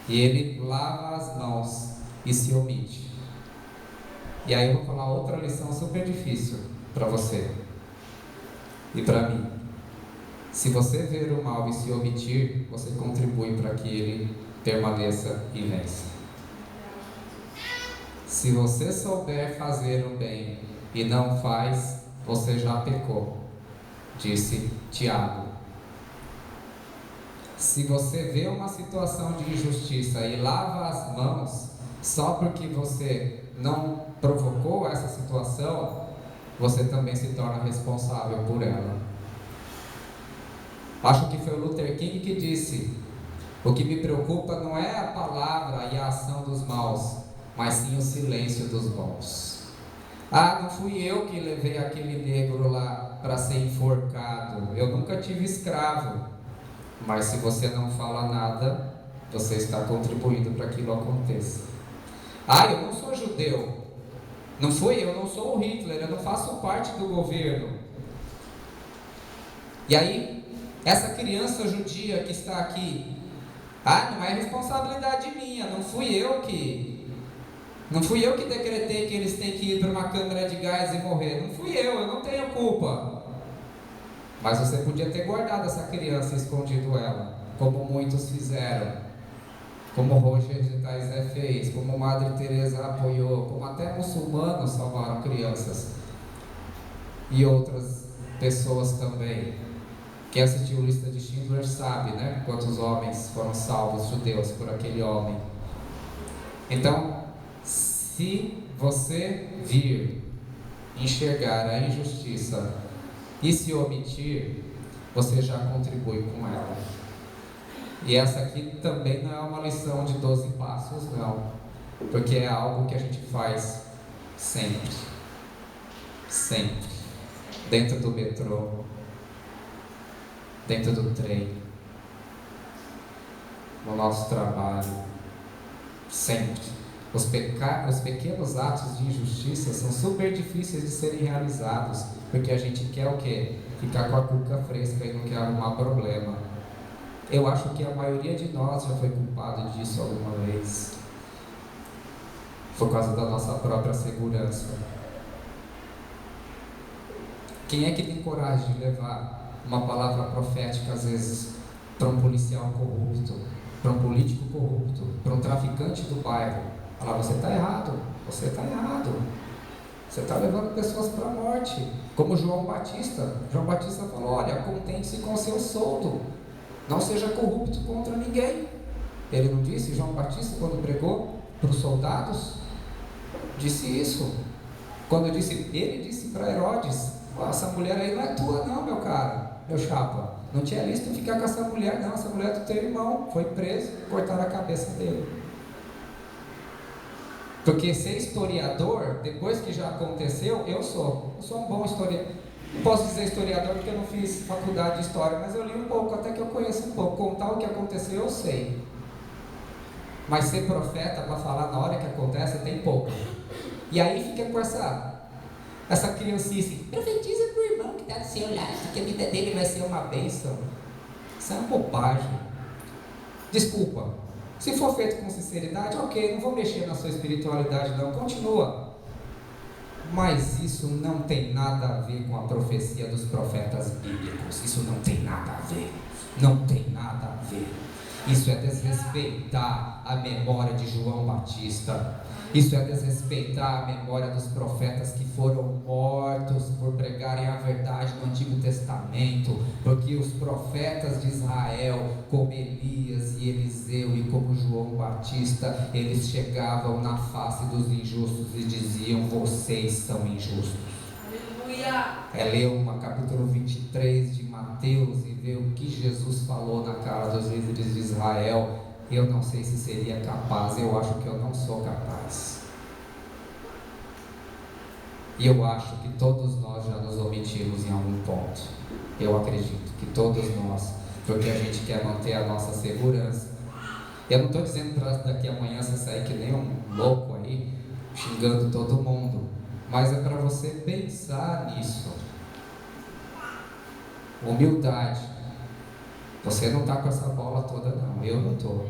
E ele lava as mãos e se omite. E aí eu vou falar outra lição super difícil para você e para mim. Se você ver o mal e se omitir, você contribui para que ele permaneça e vença. Se você souber fazer o bem e não faz, você já pecou, disse Tiago. Se você vê uma situação de injustiça e lava as mãos só porque você não provocou essa situação, você também se torna responsável por ela. Acho que foi o Luther King que disse: o que me preocupa não é a palavra e a ação dos maus, mas sim o silêncio dos bons. Não fui eu que levei aquele negro lá para ser enforcado. Eu nunca tive escravo. Mas se você não fala nada, você está contribuindo para que aquilo aconteça. Eu não sou judeu. Eu não sou o Hitler, eu não faço parte do governo. E aí, Essa criança judia que está aqui, não é responsabilidade minha, não fui eu que decretei que eles têm que ir para uma câmara de gás e morrer, não fui eu não tenho culpa. Mas você podia ter guardado essa criança e escondido ela, como muitos fizeram, como Roger de Taizé fez, como Madre Teresa apoiou, como até muçulmanos salvaram crianças, e outras pessoas também. Quem assistiu a Lista de Schindler sabe, né, quantos homens foram salvos, judeus, por aquele homem. Então, se você vir enxergar a injustiça e se omitir, você já contribui com ela. E essa aqui também não é uma lição de 12 passos, não, porque é algo que a gente faz sempre, dentro do metrô, dentro do trem, no nosso trabalho, sempre. Os pequenos atos de injustiça são super difíceis de serem realizados, porque a gente quer o quê? Ficar com a cuca fresca e não quer arrumar problema. Eu acho que a maioria de nós já foi culpado disso alguma vez, por causa da nossa própria segurança. Quem é que tem coragem de levar uma palavra profética, às vezes, para um policial corrupto, para um político corrupto, para um traficante do bairro? Falar, você está errado, você está levando pessoas para a morte, como João Batista. João Batista falou, olha, contente-se com o seu soldo, não seja corrupto contra ninguém. Ele não disse, João Batista, quando pregou para os soldados, disse isso. Ele disse para Herodes, essa mulher aí não é tua não, meu cara, meu chapa, não tinha listo ficar com essa mulher não, essa mulher é do teu irmão. Foi preso, cortaram a cabeça dele. Porque ser historiador, depois que já aconteceu, eu sou um bom historiador. Não posso dizer historiador porque eu não fiz faculdade de história, mas eu li um pouco, até que eu conheço um pouco. Contar o que aconteceu eu sei, mas ser profeta para falar na hora que acontece tem pouco. E aí fica com essa criancice, profetiza para o irmão que está do seu lado, que a vida dele vai ser uma bênção. Isso é uma bobagem. Desculpa, se for feito com sinceridade, ok, não vou mexer na sua espiritualidade não, continua. Mas isso não tem nada a ver com a profecia dos profetas bíblicos. Isso não tem nada a ver. Não tem nada a ver. Isso é desrespeitar a memória de João Batista. Isso é desrespeitar a memória dos profetas que foram mortos por pregarem a verdade no Antigo Testamento, porque os profetas de Israel, como Elias e Eliseu e como João Batista, eles chegavam na face dos injustos e diziam, vocês são injustos. Aleluia! Ler o capítulo 23 de Mateus e ver o que Jesus falou na cara dos líderes de Israel. Eu não sei se seria capaz, eu acho que eu não sou capaz. E eu acho que todos nós já nos omitimos em algum ponto. Eu acredito que todos nós, porque a gente quer manter a nossa segurança. Eu não estou dizendo para daqui a amanhã você sair que nem um louco aí, xingando todo mundo, mas é para você pensar nisso. Humildade. Você não está com essa bola toda não, eu não estou.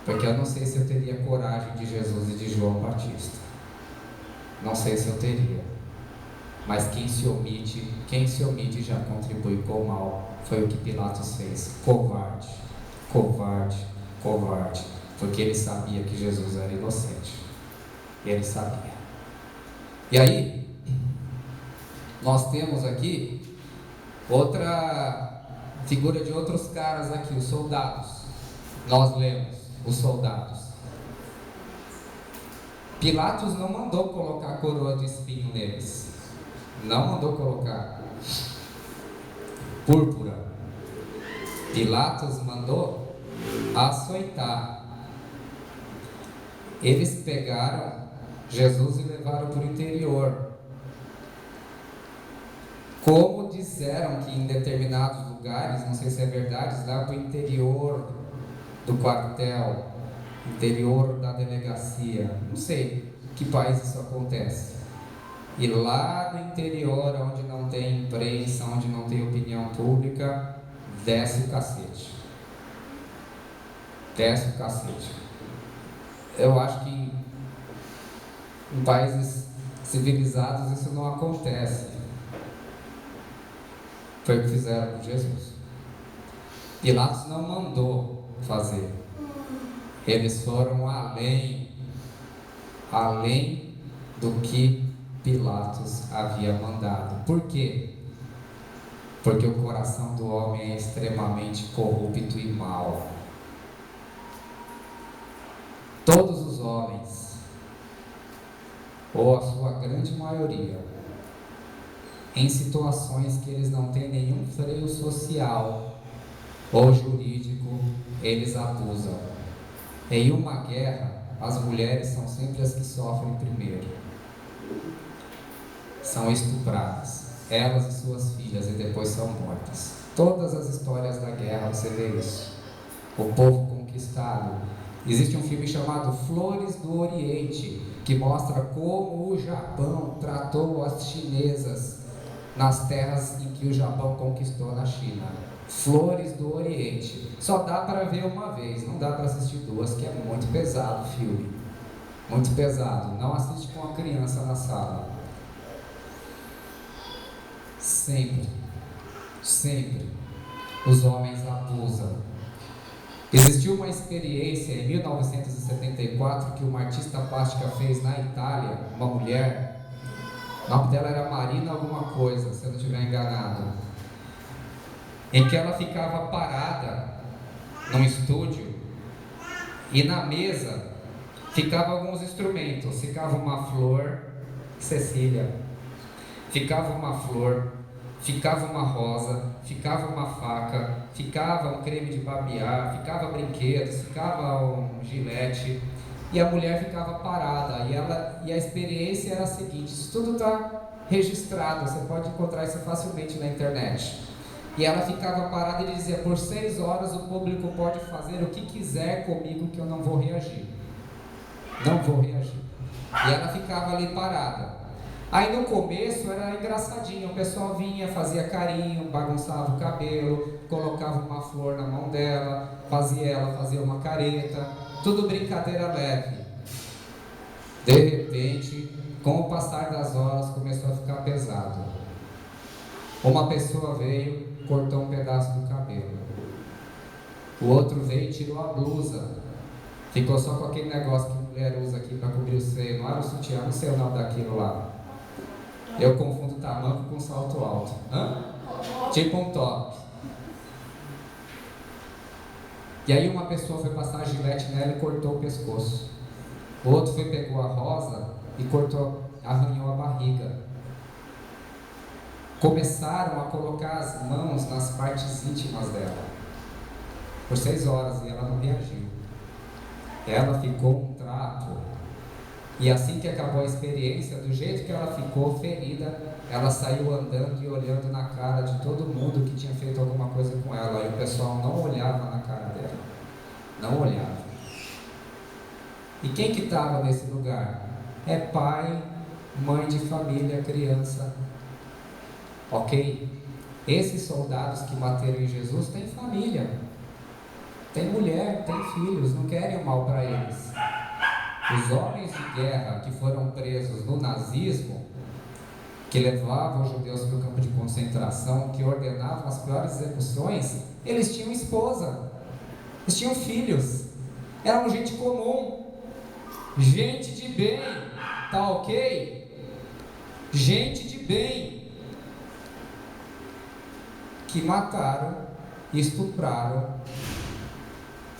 Porque eu não sei se eu teria coragem de Jesus e de João Batista. Não sei se eu teria. Mas quem se omite já contribui com o mal. Foi o que Pilatos fez. Covarde, covarde, covarde. Porque ele sabia que Jesus era inocente. Ele sabia. E aí, nós temos aqui outra figura de outros caras aqui, os soldados. Nós lemos os soldados. Pilatos não mandou colocar coroa de espinho neles. Não mandou colocar púrpura. Pilatos mandou açoitar. Eles pegaram Jesus e levaram para o interior. Como disseram que em determinados lugares, não sei se é verdade, lá para o interior do quartel, interior da delegacia, não sei que país isso acontece, E lá no interior, onde não tem imprensa, onde não tem opinião pública, desce o cacete. Desce o cacete. Eu acho que em países civilizados isso não acontece. Foi o que fizeram com Jesus. Pilatos não mandou fazer. Eles foram além do que Pilatos havia mandado. Por quê? Porque o coração do homem é extremamente corrupto e mau. Todos os homens, ou a sua grande maioria, em situações que eles não têm nenhum freio social ou jurídico, eles abusam. Em uma guerra, as mulheres são sempre as que sofrem primeiro. São estupradas, elas e suas filhas, e depois são mortas. Todas as histórias da guerra você vê isso. O povo conquistado. Existe um filme chamado Flores do Oriente, que mostra como o Japão tratou as chinesas nas terras em que o Japão conquistou na China. Flores do Oriente. Só dá para ver uma vez, não dá para assistir duas, que é muito pesado o filme. Muito pesado. Não assiste com a criança na sala. Sempre os homens abusam. Existiu uma experiência em 1974 que uma artista plástica fez na Itália, uma mulher, o nome dela era Marina alguma coisa, se eu não estiver enganado, em que ela ficava parada num estúdio e na mesa ficavam alguns instrumentos, ficava uma flor, Cecília, ficava uma flor, ficava uma rosa, ficava uma faca, ficava um creme de barbear, ficava brinquedos, ficava um gilete, e a mulher ficava parada, e a experiência era a seguinte, isso tudo está registrado, você pode encontrar isso facilmente na internet. E ela ficava parada e dizia, por 6 horas o público pode fazer o que quiser comigo que eu não vou reagir. Não vou reagir. E ela ficava ali parada. Aí no começo era engraçadinho, o pessoal vinha, fazia carinho, bagunçava o cabelo, colocava uma flor na mão dela, ela fazia uma careta, tudo brincadeira leve. De repente, com o passar das horas, começou a ficar pesado. Uma pessoa veio, cortou um pedaço do cabelo. O outro veio e tirou a blusa. Ficou só com aquele negócio que a mulher usa aqui para cobrir o seio, não era o sutiã, não sei o nome daquilo lá. Eu confundo tamanco com salto alto. Tipo um top. E aí uma pessoa foi passar a gilete nela e cortou o pescoço. O outro foi, pegou a rosa e arranhou a barriga. Começaram a colocar as mãos nas partes íntimas dela. Por 6 horas e ela não reagiu. Ela ficou um trapo. E assim que acabou a experiência, do jeito que ela ficou ferida, ela saiu andando e olhando na cara de todo mundo que tinha feito alguma coisa com ela. E o pessoal não olhava na cara dela. Não olhava. E quem que estava nesse lugar? É pai, mãe de família, criança. Ok? Esses soldados que bateram em Jesus têm família. Tem mulher, tem filhos, não querem o mal para eles. Os homens de guerra que foram presos no nazismo, que levavam os judeus para o campo de concentração, que ordenavam as piores execuções, eles tinham esposa, eles tinham filhos, eram gente comum, gente de bem, tá ok? Gente de bem, que mataram e estupraram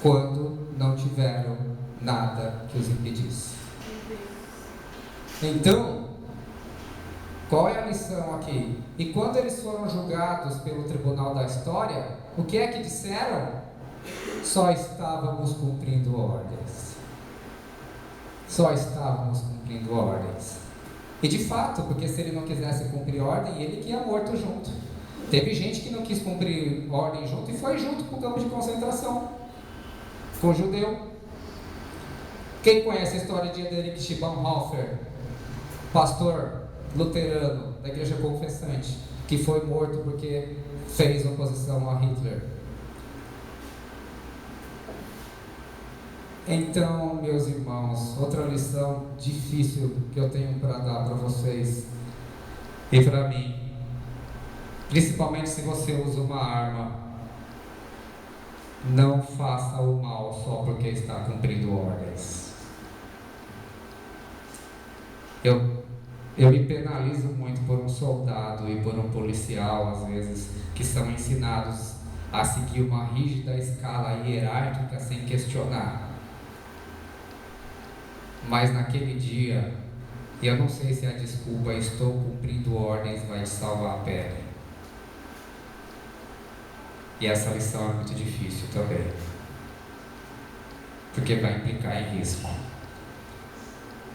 quando não tiveram nada que os impedisse. Então, qual é a lição aqui? E quando eles foram julgados pelo tribunal da história, o que é que disseram? Só estávamos cumprindo ordens. Só estávamos cumprindo ordens. E de fato, porque se ele não quisesse cumprir ordem, ele que ia morto junto. Teve gente que não quis cumprir ordem junto e foi junto para o campo de concentração com o judeu. Quem conhece a história de Erich Bonhoeffer, pastor luterano, da igreja confessante, que foi morto porque fez oposição a Hitler. Então, meus irmãos, outra lição difícil que eu tenho para dar para vocês e para mim, principalmente se você usa uma arma: não faça o mal só porque está cumprindo ordens. Eu me penalizo muito por um soldado e por um policial, às vezes, que são ensinados a seguir uma rígida escala hierárquica sem questionar. Mas naquele dia, eu não sei se a desculpa "estou cumprindo ordens" vai te salvar a pele. E essa lição é muito difícil também, porque vai implicar em risco.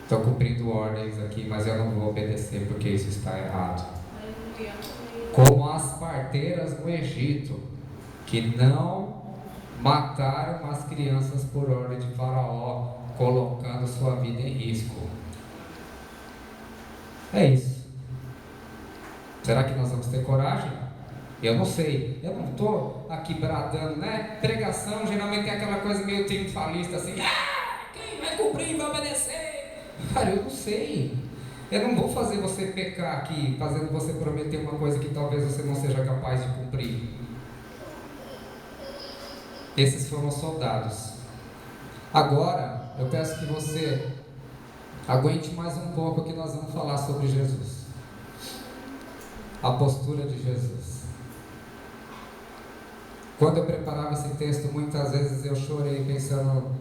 Estou cumprindo ordens aqui, mas eu não vou obedecer porque isso está errado. Como as parteiras no Egito, que não mataram as crianças por ordem de Faraó, colocando sua vida em risco. É isso. Será que nós vamos ter coragem? Eu não sei. Eu não estou aqui bradando, né? Pregação geralmente é aquela coisa meio triunfalista, assim: quem vai cumprir vai obedecer. Cara, eu não sei. Eu não vou fazer você pecar aqui, fazendo você prometer uma coisa que talvez você não seja capaz de cumprir. Esses foram os soldados. Agora, eu peço que você aguente mais um pouco, que nós vamos falar sobre Jesus. A postura de Jesus. Quando eu preparava esse texto, muitas vezes eu chorei pensando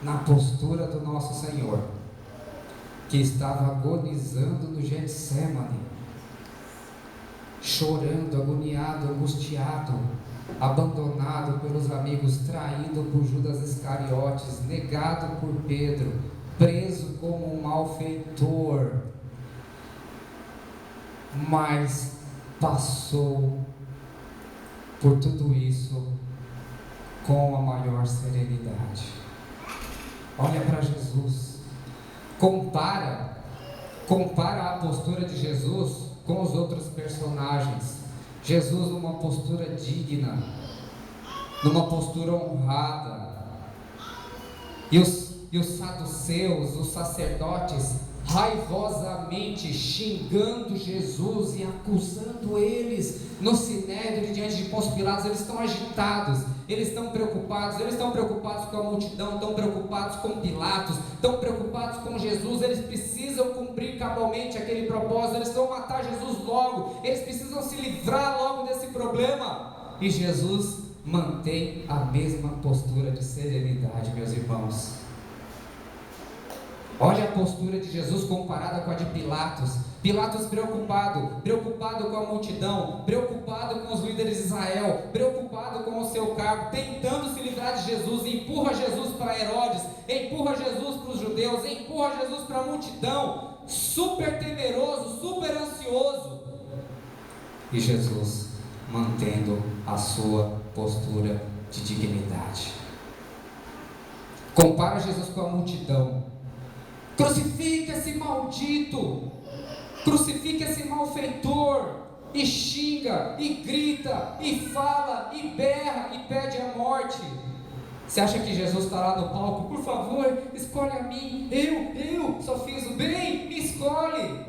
na postura do nosso Senhor, que estava agonizando no Getsemane, chorando, agoniado, angustiado, abandonado pelos amigos, traído por Judas Iscariotes, negado por Pedro, preso como um malfeitor, mas passou por tudo isso com a maior serenidade. Olha para Jesus, compara a postura de Jesus com os outros personagens. Jesus numa postura digna, numa postura honrada, e os saduceus, os sacerdotes, raivosamente xingando Jesus e acusando eles no sinédrio diante de Pôncio Pilatos. Eles estão agitados, eles estão preocupados com a multidão, estão preocupados com Pilatos, estão preocupados com Jesus. Eles precisam cumprir cabalmente aquele propósito, eles vão matar Jesus logo, eles precisam se livrar logo desse problema. E Jesus mantém a mesma postura de serenidade, meus irmãos. Olha a postura de Jesus comparada com a de Pilatos. Pilatos preocupado com a multidão, preocupado com os líderes de Israel, preocupado com o seu cargo, tentando se livrar de Jesus, empurra Jesus para Herodes, empurra Jesus para os judeus, empurra Jesus para a multidão, super temeroso, super ansioso. E Jesus mantendo a sua postura de dignidade. Compara Jesus com a multidão. Crucifica esse maldito, crucifica esse malfeitor, e xinga, e grita, e fala, e berra, e pede a morte. Você acha que Jesus está lá no palco? Por favor, escolhe a mim, eu só fiz o bem, me escolhe.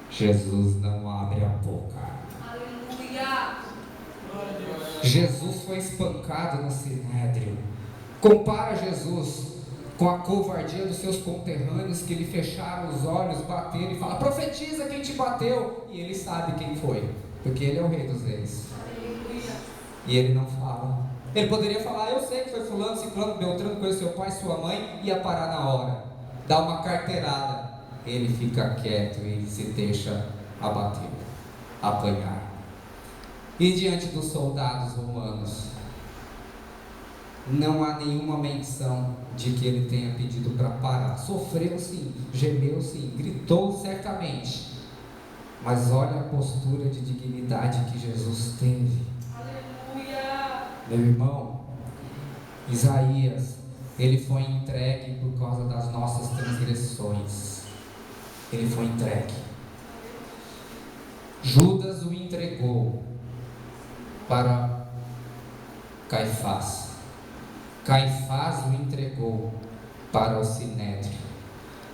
Jesus não abre a boca. Aleluia. Jesus foi espancado no sinédrio. Compara Jesus com a covardia dos seus conterrâneos, que lhe fecharam os olhos, bateram e fala: profetiza quem te bateu. E ele sabe quem foi, porque ele é o rei dos reis. E ele não fala. Ele poderia falar: eu sei que foi fulano, ciclano, beltrano, conhece seu pai, sua mãe, ia parar na hora, dá uma carteirada. Ele fica quieto e se deixa abater, apanhar. E diante dos soldados romanos, não há nenhuma menção de que ele tenha pedido para parar. Sofreu sim, gemeu sim, gritou certamente, mas olha a postura de dignidade que Jesus teve. Aleluia! Meu irmão, Isaías, ele foi entregue por causa das nossas transgressões. Ele foi entregue. Judas o entregou para Caifás. Caifás o entregou para o Sinédrio.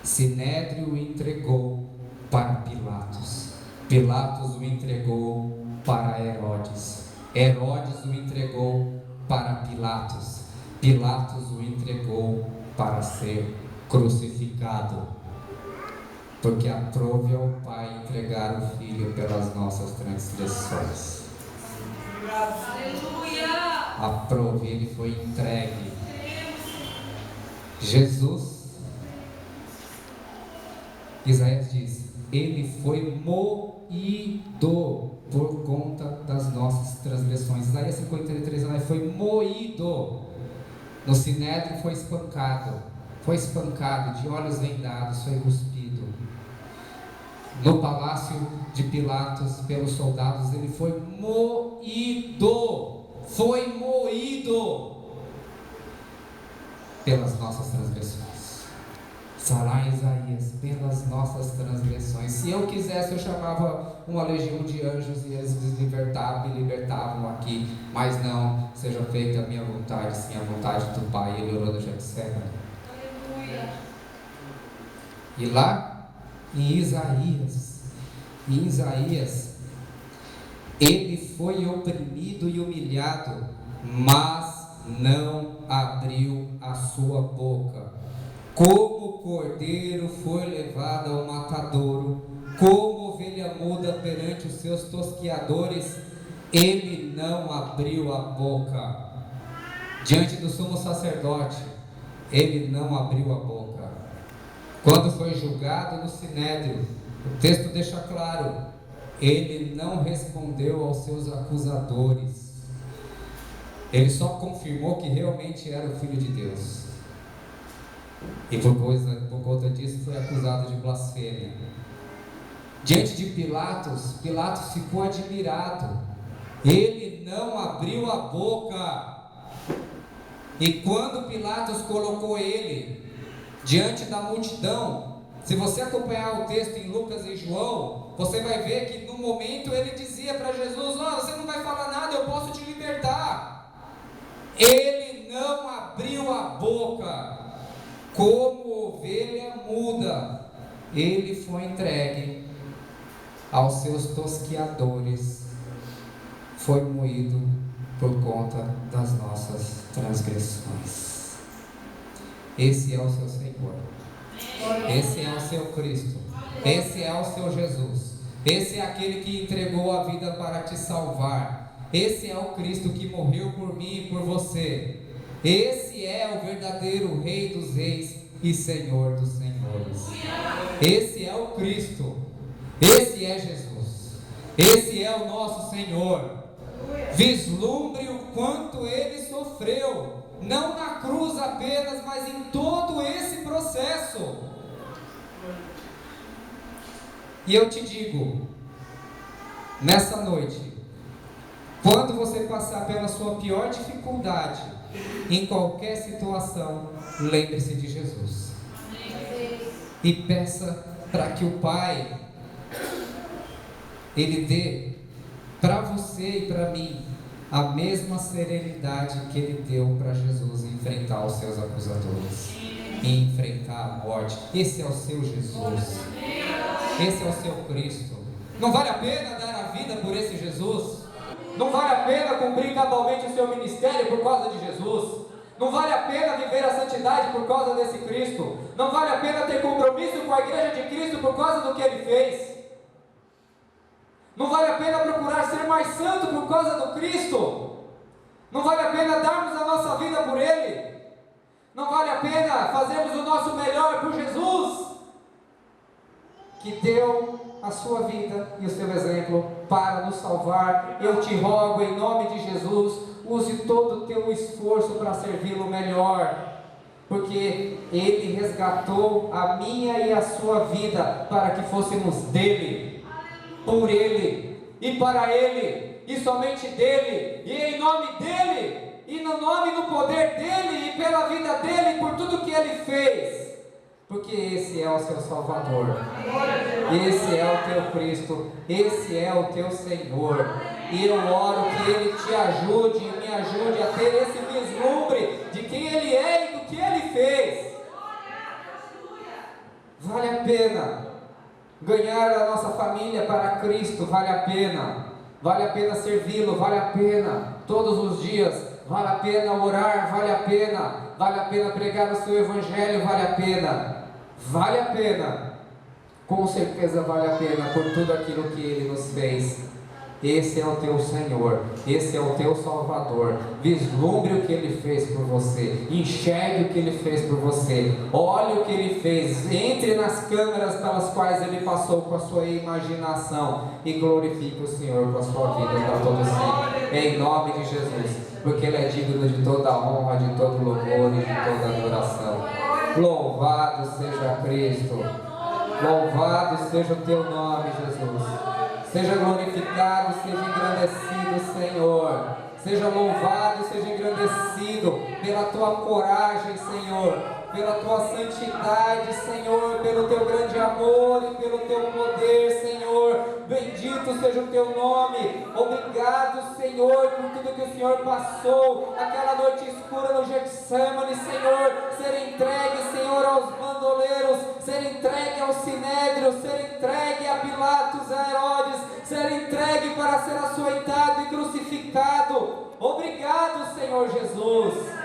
Sinédrio o entregou para Pilatos. Pilatos o entregou para Herodes. Herodes o entregou para Pilatos. Pilatos o entregou para ser crucificado. Porque aprove ao Pai entregar o Filho pelas nossas transgressões. Aleluia! Aprove, ele foi entregue. Jesus, Isaías diz, ele foi moído por conta das nossas transgressões. Isaías 53, ele foi moído. No Sinédrio foi espancado, de olhos vendados, foi cuspido. No palácio de Pilatos, pelos soldados, ele foi moído pelas nossas transgressões. Está lá em Isaías, pelas nossas transgressões. Se eu quisesse, eu chamava uma legião de anjos e eles me libertavam aqui, mas não, seja feita a minha vontade, sim a vontade do Pai. Ele orou no Getsemane. Aleluia. E lá em Isaías, ele foi oprimido e humilhado, mas não abriu a sua boca. Como cordeiro foi levado ao matadouro, como ovelha muda perante os seus tosqueadores, ele não abriu a boca. Diante do sumo sacerdote, ele não abriu a boca. Quando foi julgado no Sinédrio, o texto deixa claro, ele não respondeu aos seus acusadores. Ele só confirmou que realmente era o Filho de Deus. E por conta disso foi acusado de blasfêmia. Diante de Pilatos, Pilatos ficou admirado. Ele não abriu a boca. E quando Pilatos colocou ele diante da multidão, se você acompanhar o texto em Lucas e João, você vai ver que no momento ele dizia para Jesus: você não vai falar nada, eu posso te libertar. Ele não abriu a boca. Como ovelha muda, ele foi entregue aos seus tosqueadores, foi moído por conta das nossas transgressões. Esse é o seu Senhor, esse é o seu Cristo, esse é o seu Jesus, esse é aquele que entregou a vida para te salvar, esse é o Cristo que morreu por mim e por você. Esse é o verdadeiro Rei dos Reis e Senhor dos Senhores. Esse é o Cristo. Esse é Jesus. Esse é o nosso Senhor. Vislumbre o quanto Ele sofreu, não na cruz apenas, mas em todo esse processo. E eu te digo, nessa noite, quando você passar pela sua pior dificuldade, em qualquer situação, lembre-se de Jesus. E peça para que o Pai, Ele dê para você e para mim a mesma serenidade que Ele deu para Jesus enfrentar os seus acusadores, e enfrentar a morte. Esse é o seu Jesus, esse é o seu Cristo. Não vale a pena dar a vida por esse Jesus? Não vale a pena cumprir cabalmente o seu ministério por causa de Jesus? Não vale a pena viver a santidade por causa desse Cristo? Não vale a pena ter compromisso com a igreja de Cristo por causa do que Ele fez? Não vale a pena procurar ser mais santo por causa do Cristo? Não vale a pena darmos a nossa vida por Ele? Não vale a pena fazermos o nosso melhor por Jesus, que deu a sua vida e o seu exemplo para nos salvar? Eu te rogo, em nome de Jesus, use todo o teu esforço para servi-lo melhor, porque Ele resgatou a minha e a sua vida para que fôssemos dele, por Ele e para Ele, e somente dele, e em nome dele, e no nome e no poder dele, e pela vida dele, e por tudo que Ele fez. porque esse é o seu Salvador, esse é o teu Cristo, esse é o teu Senhor. E eu oro que Ele te ajude e me ajude a ter esse vislumbre de quem Ele é e do que Ele fez. Vale a pena ganhar a nossa família para Cristo, vale a pena servi-lo, vale a pena todos os dias, vale a pena orar, vale a pena pregar o seu evangelho, vale a pena, com certeza vale a pena por tudo aquilo que Ele nos fez. Esse é o teu Senhor, esse é o teu Salvador. Vislumbre o que Ele fez por você, enxergue o que Ele fez por você, olhe o que Ele fez, entre nas câmeras pelas quais Ele passou com a sua imaginação e glorifique o Senhor com a sua vida para todo sempre, em nome de Jesus, porque Ele é digno de toda honra, de todo louvor e de toda adoração. Louvado seja Cristo, louvado seja o teu nome, Jesus. Seja glorificado, seja engrandecido, Senhor. Seja louvado, seja engrandecido pela tua coragem, Senhor, pela tua santidade, Senhor, pelo teu grande amor e pelo teu poder, Senhor. Bendito seja o teu nome. Obrigado, Senhor, por tudo que o Senhor passou aquela noite escura no Getsemane, Senhor. Ser entregue, Senhor, aos bandoleiros, ser entregue aos sinédrios, ser entregue a Pilatos, a Herodes, ser entregue para ser açoitado e crucificado. Obrigado, Senhor Jesus.